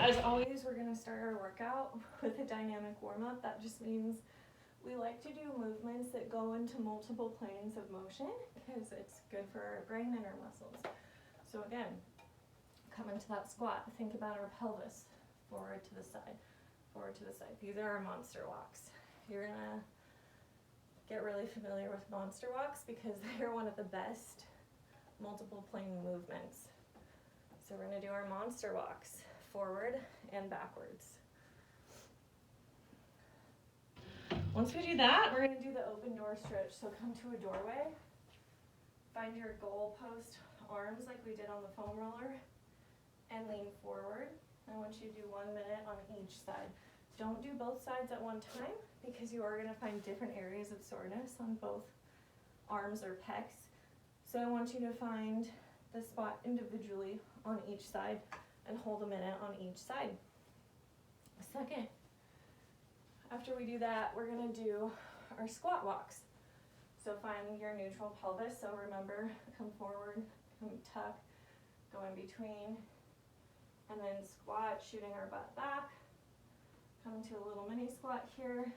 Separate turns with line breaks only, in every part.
as always, we're gonna start our workout with a dynamic warm-up. That just means we like to do movements that go into multiple planes of motion because it's good for our brain and our muscles. So again, come into that squat. Think about our pelvis, forward to the side, forward to the side. These are our monster walks. You're gonna get really familiar with monster walks because they're one of the best multiple plane movements. So we're gonna do our monster walks, forward and backwards. Once we do that, we're gonna do the open door stretch. So come to a doorway, find your goal post arms like we did on the foam roller, and lean forward. I want you to do 1 minute on each side. Don't do both sides at one time because you are gonna find different areas of soreness on both arms or pecs. So I want you to find the spot individually on each side and hold a minute on each side. Second, after we do that, we're gonna do our squat walks. So find your neutral pelvis. So remember, come forward, come tuck, go in between, and then squat, shooting our butt back. Come to a little mini squat here.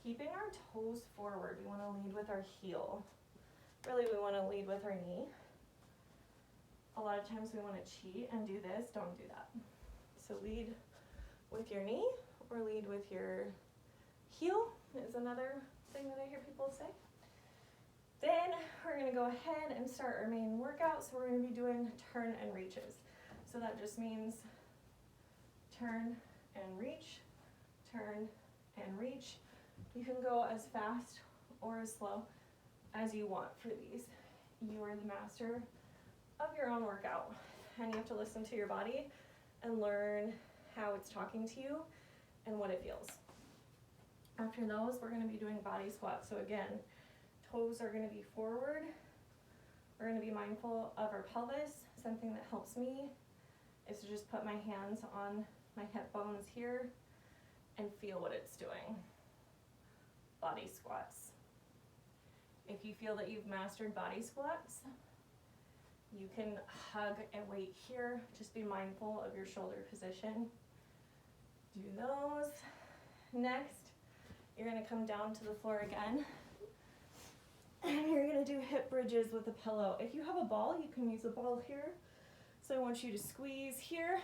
Keeping our toes forward, we wanna lead with our heel. Really, we wanna lead with our knee. A lot of times we wanna cheat and do this, don't do that. So lead with your knee or lead with your heel is another thing that I hear people say. Then we're gonna go ahead and start our main workout. So we're gonna be doing turn and reaches. So that just means turn and reach, turn and reach. You can go as fast or as slow as you want for these. You are the master of your own workout, and you have to listen to your body and learn how it's talking to you and what it feels. After those, we're gonna be doing body squats. So again, toes are gonna be forward. We're gonna be mindful of our pelvis. Something that helps me is to just put my hands on my hip bones here and feel what it's doing. Body squats. If you feel that you've mastered body squats, you can hug a weight here. Just be mindful of your shoulder position. Do those. Next, you're gonna come down to the floor again. And you're gonna do hip bridges with a pillow. If you have a ball, you can use a ball here. So I want you to squeeze here,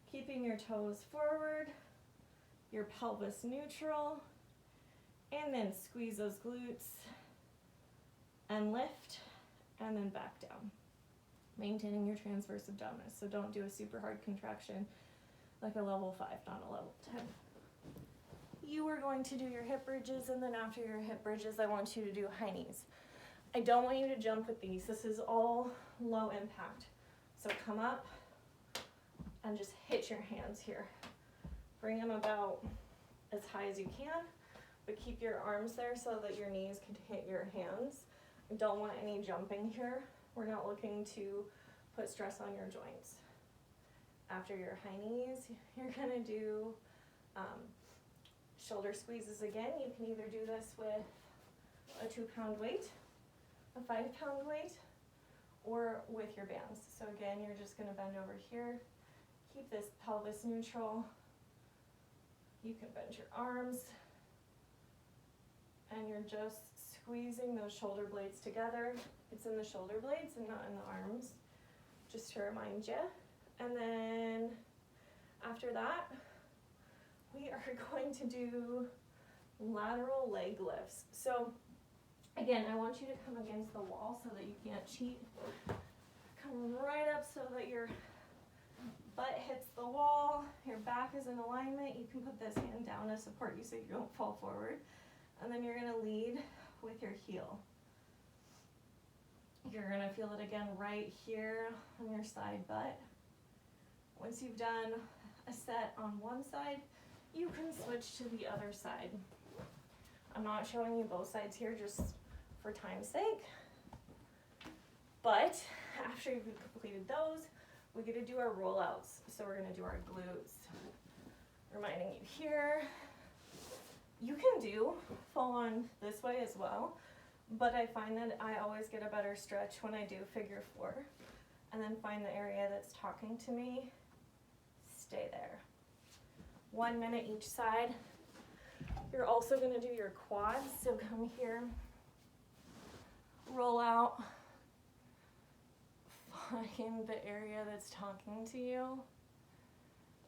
keeping your toes forward, your pelvis neutral, and then squeeze those glutes and lift, and then back down. Maintaining your transverse abdominis. So don't do a super hard contraction like a level 5, not a level 10. You are going to do your hip bridges, and then after your hip bridges, I want you to do high knees. I don't want you to jump with these. This is all low impact. So come up and just hit your hands here. Bring them about as high as you can, but keep your arms there so that your knees can hit your hands. I don't want any jumping here. We're not looking to put stress on your joints. After your high knees, you're gonna do shoulder squeezes again. You can either do this with a 2-pound weight, a 5-pound weight, or with your bands. So again, you're just gonna bend over here. Keep this pelvis neutral. You can bend your arms, and you're just squeezing those shoulder blades together. It's in the shoulder blades and not in the arms, just to remind you. And then after that, we are going to do lateral leg lifts. So again, I want you to come against the wall so that you can't cheat. Come right up so that your butt hits the wall, your back is in alignment. You can put this hand down to support you so you don't fall forward. And then you're gonna lead with your heel. You're gonna feel it again right here on your side butt. Once you've done a set on one side, you can switch to the other side. I'm not showing you both sides here just for time's sake. But after you've completed those, we get to do our rollouts. So we're gonna do our glutes. Reminding you here, you can do full on this way as well, but I find that I always get a better stretch when I do figure 4, and then find the area that's talking to me, 1 minute each side. You're also gonna do your quads, so come here, roll out, find the area that's talking to you,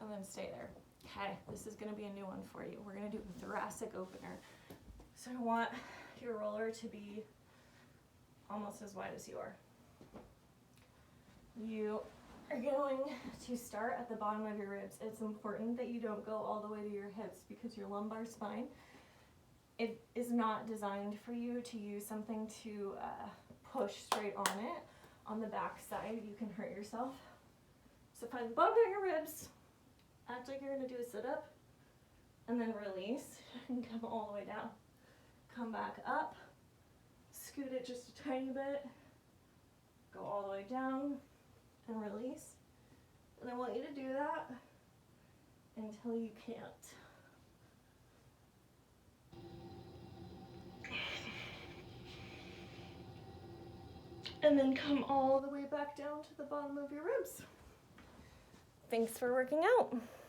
and then stay there. Okay, this is gonna be a new one for you. We're gonna do the thoracic opener. So I want your roller to be almost as wide as you are. You are going to start at the bottom of your ribs. It's important that you don't go all the way to your hips because your lumbar spine, it is not designed for you to use something to push straight on it. On the back side, you can hurt yourself. So find the bottom of your ribs, act like you're gonna do a sit-up, and then release and come all the way down. Come back up, scoot it just a tiny bit, go all the way down, and release. And I want you to do that until you can't. And then come all the way back down to the bottom of your ribs. Thanks for working out.